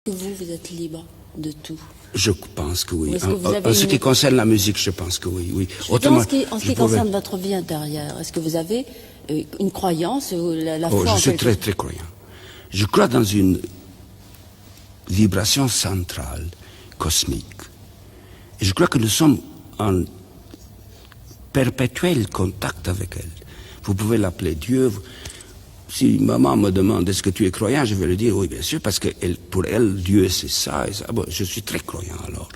Vous êtes libre de tout? Je pense que oui. En ce qui concerne la musique, je pense que oui. Oui. Autrement, en ce qui concerne votre vie intérieure, est-ce que vous avez une croyance ou la foi je suis très, très croyant. Je crois dans une vibration centrale, cosmique. Et je crois que nous sommes en perpétuel contact avec elle. Vous pouvez l'appeler Dieu. Si maman me demande est-ce que tu es croyant, je vais lui dire oui, bien sûr, parce que pour elle, Dieu c'est ça et ça. Bon, je suis très croyant alors.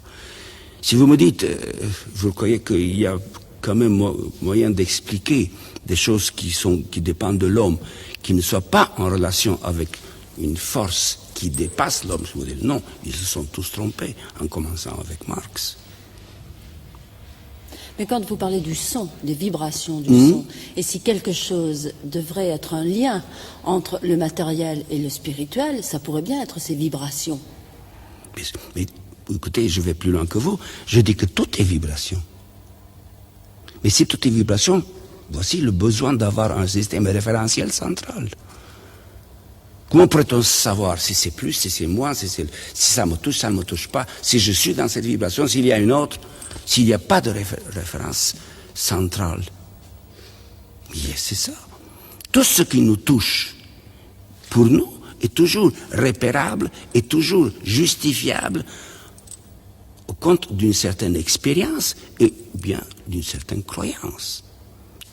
Si vous me dites, vous croyez qu'il y a quand même moyen d'expliquer des choses qui dépendent de l'homme, qui ne soient pas en relation avec une force qui dépasse l'homme, je vous dis non, ils se sont tous trompés, en commençant avec Marx. Mais quand vous parlez du son, des vibrations du son, et si quelque chose devrait être un lien entre le matériel et le spirituel, ça pourrait bien être ces vibrations. Mais écoutez, je vais plus loin que vous. Je dis que tout est vibration. Mais si tout est vibration, voici le besoin d'avoir un système référentiel central. Comment pourrait-on savoir si c'est plus, si c'est moins, si ça me touche, ça ne me touche pas, si je suis dans cette vibration, s'il y a une autre, s'il n'y a pas de référence centrale? C'est ça. Tout ce qui nous touche, pour nous, est toujours repérable, est toujours justifiable au compte d'une certaine expérience et bien d'une certaine croyance.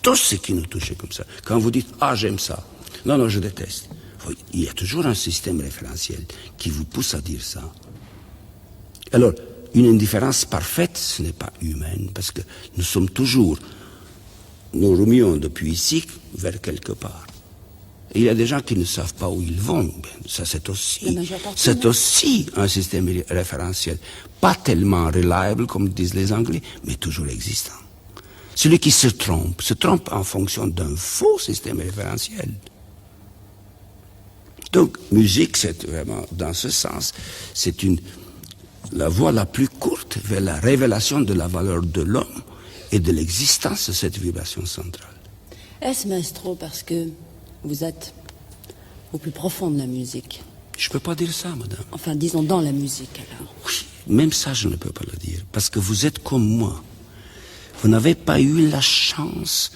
Tout ce qui nous touche est comme ça. Quand vous dites « Ah, j'aime ça », non, je déteste. Il y a toujours un système référentiel qui vous pousse à dire ça. Alors, une indifférence parfaite, ce n'est pas humaine, parce que nous sommes toujours, nous remuons depuis ici vers quelque part. Et il y a des gens qui ne savent pas où ils vont. Ça, c'est aussi un système référentiel. Pas tellement reliable, comme disent les Anglais, mais toujours existant. Celui qui se trompe en fonction d'un faux système référentiel. Donc, musique, c'est vraiment, dans ce sens, c'est la voie la plus courte vers la révélation de la valeur de l'homme et de l'existence de cette vibration centrale. Est-ce, maestro, parce que vous êtes au plus profond de la musique? Je ne peux pas dire ça, madame. Enfin, disons dans la musique, alors. Oui, même ça, je ne peux pas le dire, parce que vous êtes comme moi. Vous n'avez pas eu la chance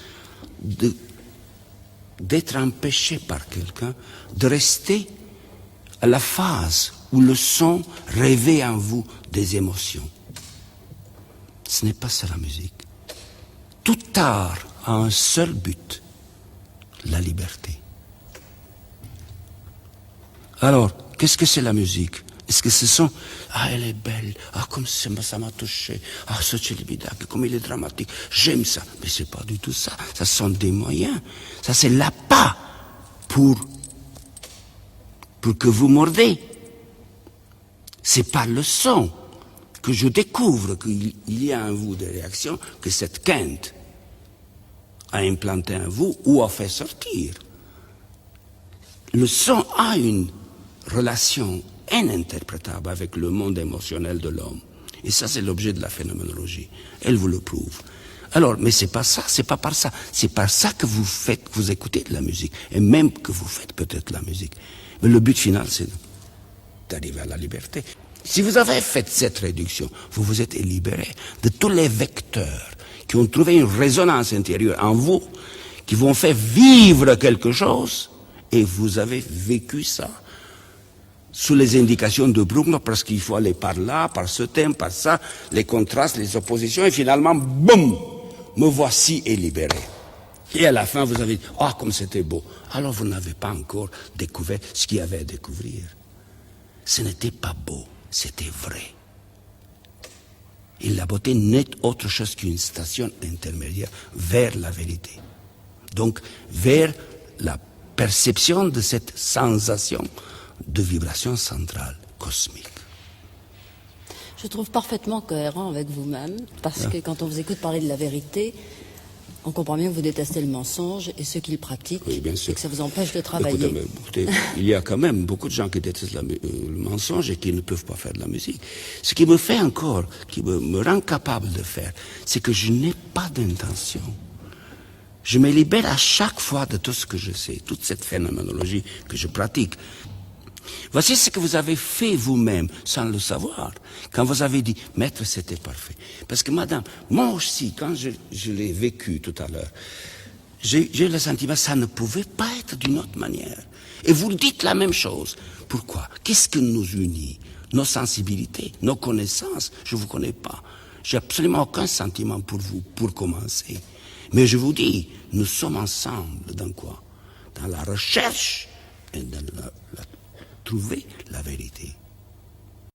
d'être empêché par quelqu'un de rester à la phase où le son réveille en vous des émotions. Ce n'est pas ça la musique. Tout art a un seul but, la liberté. Alors, qu'est-ce que c'est la musique? Est-ce que ce sont « Ah, elle est belle, ah, comme ça m'a touché, ah, ce Tchelibidak, comme il est dramatique, j'aime ça ». Mais c'est pas du tout ça, ça sont des moyens. Ça, c'est l'appât pour que vous mordez. C'est par le son que je découvre qu'il y a en vous des réactions que cette quinte a implanté en vous ou a fait sortir. Le son a une relation ininterprétable avec le monde émotionnel de l'homme. Et ça, c'est l'objet de la phénoménologie. Elle vous le prouve. Alors, mais c'est pas ça, c'est pas par ça. C'est par ça que vous écoutez de la musique. Et même que vous faites peut-être la musique. Mais le but final, c'est d'arriver à la liberté. Si vous avez fait cette réduction, vous vous êtes libéré de tous les vecteurs qui ont trouvé une résonance intérieure en vous, qui vous ont fait vivre quelque chose, et vous avez vécu ça sous les indications de Bruckner, parce qu'il faut aller par là, par ce thème, par ça, les contrastes, les oppositions, et finalement, boum, me voici et libéré. Et à la fin, vous avez dit, ah, comme c'était beau. Alors vous n'avez pas encore découvert ce qu'il y avait à découvrir. Ce n'était pas beau, c'était vrai. Et la beauté n'est autre chose qu'une station intermédiaire vers la vérité. Donc, vers la perception de cette sensation de vibration centrale, cosmique. Je trouve parfaitement cohérent avec vous-même, parce que quand on vous écoute parler de la vérité, on comprend bien que vous détestez le mensonge et ceux qui le pratiquent, oui, bien sûr. Et que ça vous empêche de travailler. Écoutez, il y a quand même beaucoup de gens qui détestent le mensonge et qui ne peuvent pas faire de la musique. Ce qui me fait encore, qui me rend capable de faire, c'est que je n'ai pas d'intention. Je me libère à chaque fois de tout ce que je sais, toute cette phénoménologie que je pratique. Voici ce que vous avez fait vous-même, sans le savoir, quand vous avez dit, maître, c'était parfait. Parce que madame, moi aussi, quand je l'ai vécu tout à l'heure, j'ai eu le sentiment que ça ne pouvait pas être d'une autre manière. Et vous dites la même chose. Pourquoi? Qu'est-ce qui nous unit? Nos sensibilités, nos connaissances. Je ne vous connais pas. J'ai absolument aucun sentiment pour vous, pour commencer. Mais je vous dis, nous sommes ensemble dans quoi? Dans la recherche et dans trouver la vérité.